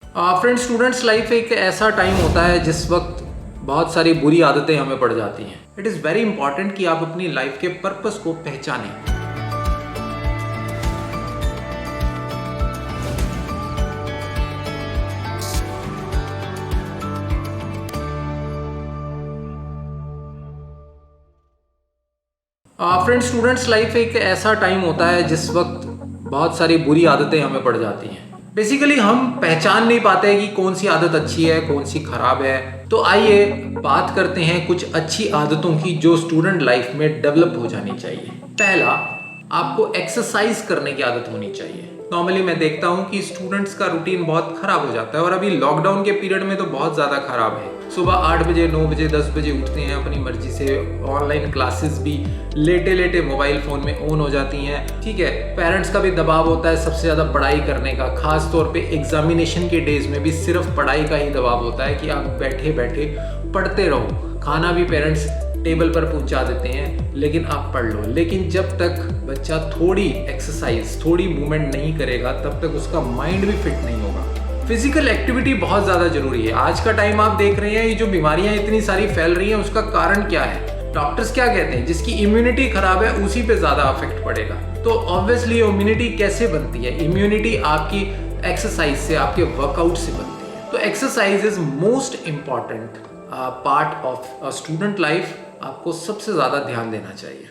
Friends, students life एक ऐसा time होता है जिस वक्त बहुत सारी बुरी आदतें हमें पड़ जाती हैं। इट इज़ वेरी इंपॉर्टेंट कि आप अपनी लाइफ के पर्पस को पहचानें। फ्रेंड्स, स्टूडेंट्स लाइफ एक ऐसा टाइम होता है जिस वक्त बहुत सारी बुरी आदतें हमें पड़ जाती हैं। बेसिकली हम पहचान नहीं पाते कि कौन सी आदत अच्छी है, कौन सी खराब है। तो आइए बात करते हैं कुछ अच्छी आदतों की जो स्टूडेंट लाइफ में डेवलप हो जानी चाहिए। पहला, आपको एक्सरसाइज करने की आदत होनी चाहिए। नॉर्मली मैं देखता हूँ कि स्टूडेंट्स का रूटीन बहुत खराब हो जाता है और अभी लॉकडाउन के पीरियड में तो बहुत ज़्यादा खराब है। सुबह 8 बजे, 9 बजे, 10 बजे उठते हैं अपनी मर्जी से। ऑनलाइन क्लासेस भी लेटे लेटे मोबाइल फ़ोन में ऑन हो जाती हैं। ठीक है, पेरेंट्स का भी दबाव होता है सबसे ज़्यादा पढ़ाई करने का। खास तौर पे एग्जामिनेशन के डेज में भी सिर्फ पढ़ाई का ही दबाव होता है कि आप बैठे बैठे पढ़ते रहो। खाना भी पेरेंट्स टेबल पर पहुंचा देते हैं, लेकिन आप पढ़ लो। लेकिन जब तक बच्चा थोड़ी एक्सरसाइज, थोड़ी मूवमेंट नहीं करेगा, तब तक उसका माइंड भी फिट नहीं होगा। फिजिकल एक्टिविटी बहुत ज़्यादा जरूरी है। आज का टाइम आप देख रहे हैं, ये जो बीमारियां इतनी सारी फैल रही हैं, उसका कारण क्या है? डॉक्टर्स क्या कहते हैं? जिसकी इम्यूनिटी खराब है उसी पे ज़्यादा अफेक्ट पड़ेगा। तो ऑब्वियसली इम्यूनिटी कैसे बनती है? इम्यूनिटी आपकी एक्सरसाइज से, आपके वर्कआउट से बनती है। तो exercise is most important part of a student life. आपको सबसे ज़्यादा ध्यान देना चाहिए।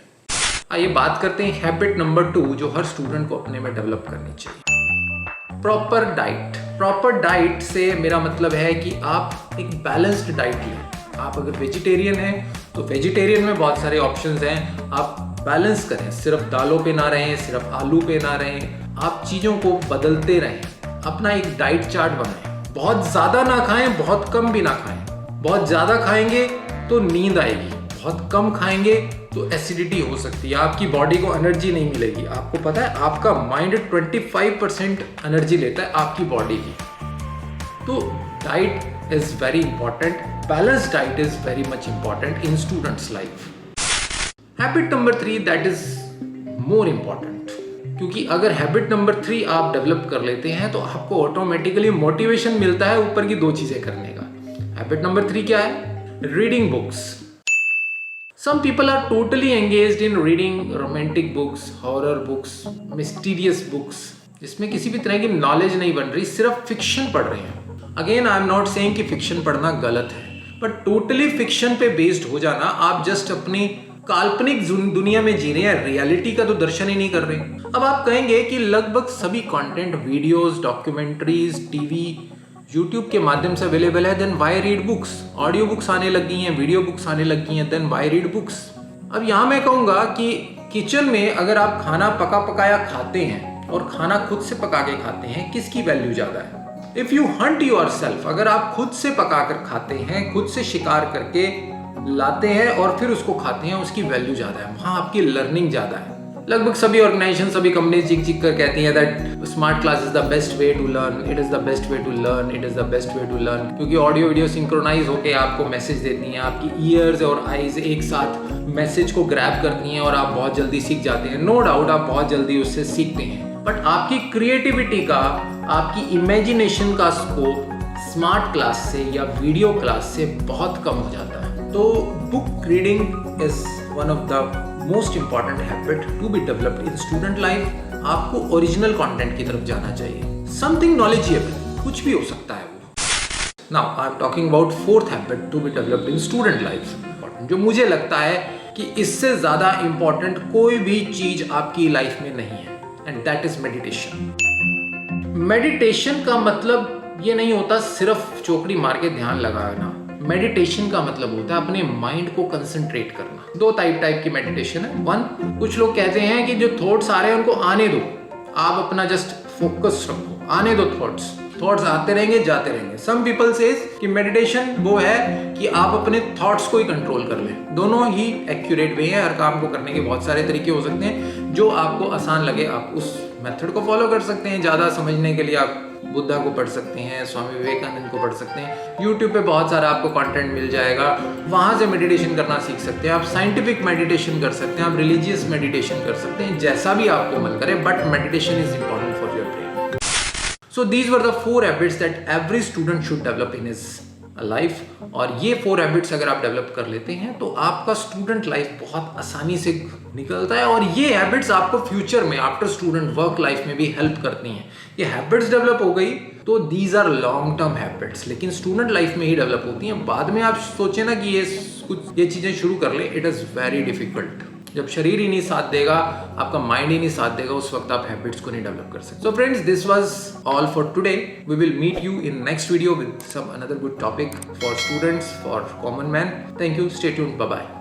आइए बात करते हैं हैबिट नंबर 2 जो हर स्टूडेंट को अपने में डेवलप करनी चाहिए। Proper diet. प्रॉपर डाइट से मेरा मतलब है कि आप एक बैलेंस्ड डाइट लें। आप अगर वेजिटेरियन हैं तो वेजिटेरियन में बहुत सारे ऑप्शंस हैं। आप बैलेंस करें, सिर्फ दालों पे ना रहें, सिर्फ आलू पे ना रहें। आप चीज़ों को बदलते रहें। अपना एक डाइट चार्ट बनाएं। बहुत ज़्यादा ना खाएं, बहुत कम भी ना खाएं। बहुत ज़्यादा खाएंगे तो नींद आएगी, बहुत कम खाएंगे तो एसिडिटी हो सकती है, आपकी बॉडी को एनर्जी नहीं मिलेगी। आपको पता है आपका माइंड 25% एनर्जी लेता है आपकी बॉडी की। तो diet is very important. Balance diet is very much important in students life. Habit number 3 that is more important, क्योंकि अगर हैबिट नंबर 3 आप डेवलप कर लेते हैं तो आपको ऑटोमेटिकली मोटिवेशन मिलता है ऊपर की 2 चीजें करने का। हैबिट नंबर 3 क्या है? Reading books. Some people are totally engaged in reading romantic books, horror books, mysterious books, जिसमें किसी भी तरह की नॉलेज नहीं बन रही, सिर्फ फिक्शन पढ़ रहे हैं। Again I am not saying कि फिक्शन पढ़ना गलत है, बट टोटली फिक्शन पे बेस्ड हो जाना, आप जस्ट अपनी काल्पनिक दुनिया में जी रहे हैं, रियलिटी का तो दर्शन ही नहीं कर रहे। अब आप कहेंगे कि लगभग सभी content, videos, documentaries, TV, YouTube के माध्यम से अवेलेबल है, then why read books? Audio books आने लग गई हैं, वीडियो बुक्स आने लग गई हैं, देन वाई रीड बुक्स? अब यहाँ मैं कहूँगा कि किचन में अगर आप खाना पका पकाया खाते हैं और खाना खुद से पका के खाते हैं, किसकी वैल्यू ज़्यादा है? इफ़ यू हंट योरसेल्फ, अगर आप खुद से पका कर खाते हैं, खुद से शिकार करके लाते हैं और फिर उसको खाते हैं, उसकी वैल्यू ज़्यादा है, वहाँ आपकी लर्निंग ज़्यादा है। लगभग सभी ऑर्गेनाइजेशन, सभी कंपनीज चिक चिक कर कहती हैं that smart class is the best way to learn, it is the best way to learn, it is the best way to learn, क्योंकि ऑडियो वीडियो सिंक्रोनाइज होकर आपको मैसेज देती हैं, आपकी ईयर्स और आईज एक साथ मैसेज को ग्रैब करती हैं और आप बहुत जल्दी सीख जाते हैं। नो डाउट आप बहुत जल्दी उससे सीखते हैं, बट आपकी क्रिएटिविटी का, आपकी इमेजिनेशन का स्कोप स्मार्ट क्लास से या वीडियो क्लास से बहुत कम हो जाता है। तो book reading is one of the most important habit to be developed in student life. आपको ओरिजिनल कंटेंट की तरफ जाना चाहिए, समथिंग नॉलेजेबल, कुछ भी हो सकता है वो। Now I am talking about 4th habit to be developed in student life, जो मुझे लगता है कि इससे ज्यादा इंपॉर्टेंट कोई भी चीज आपकी लाइफ में नहीं है, and that is meditation. Meditation का मतलब ये नहीं होता सिर्फ चौकड़ी मार के ध्यान लगाना। मेडिटेशन का मतलब होता है अपने माइंड को कंसंट्रेट करना। 2 टाइप की मेडिटेशन है। 1, कुछ लोग कहते हैं कि जो थॉट्स आ रहे हैं उनको आने दो, आप अपना जस्ट फोकस रखो, आने दो थॉट्स आते रहेंगे, जाते रहेंगे। सम पीपल सेज कि मेडिटेशन वो है कि आप अपने थॉट्स को ही कंट्रोल कर लें। दोनों ही एक्यूरेट वे हैं। हर काम को करने के बहुत सारे तरीके हो सकते हैं, जो आपको आसान लगे आप उस मेथड को फॉलो कर सकते हैं। ज़्यादा समझने के लिए आप बुद्धा को पढ़ सकते हैं, स्वामी विवेकानंद को पढ़ सकते हैं। यूट्यूब पे बहुत सारा आपको कंटेंट मिल जाएगा, वहाँ से मेडिटेशन करना सीख सकते हैं। आप साइंटिफिक मेडिटेशन कर सकते हैं, आप रिलीजियस मेडिटेशन कर सकते हैं, जैसा भी आपको मन करे, but meditation is important for your brain. So these were the 4 habits that every student should develop in his life. और ये 4 हैबिट्स अगर आप डेवलप कर लेते हैं तो आपका स्टूडेंट लाइफ बहुत आसानी से निकलता है, और ये हैबिट्स आपको फ्यूचर में आफ्टर स्टूडेंट वर्क लाइफ में भी हेल्प करती हैं। ये हैबिट्स डेवलप हो गई तो these are long term habits, लेकिन स्टूडेंट लाइफ में ही डेवलप होती हैं। बाद में आप सोचें ना कि ये चीजें शुरू कर ले, इट इज वेरी डिफिकल्ट। जब शरीर ही नहीं साथ देगा, आपका माइंड ही नहीं साथ देगा, उस वक्त आप हैबिट्स को नहीं डेवलप कर सकते। So friends, this was all for today. We will meet you in next video with some another good topic for students, for common man. Thank you, stay tuned, bye bye.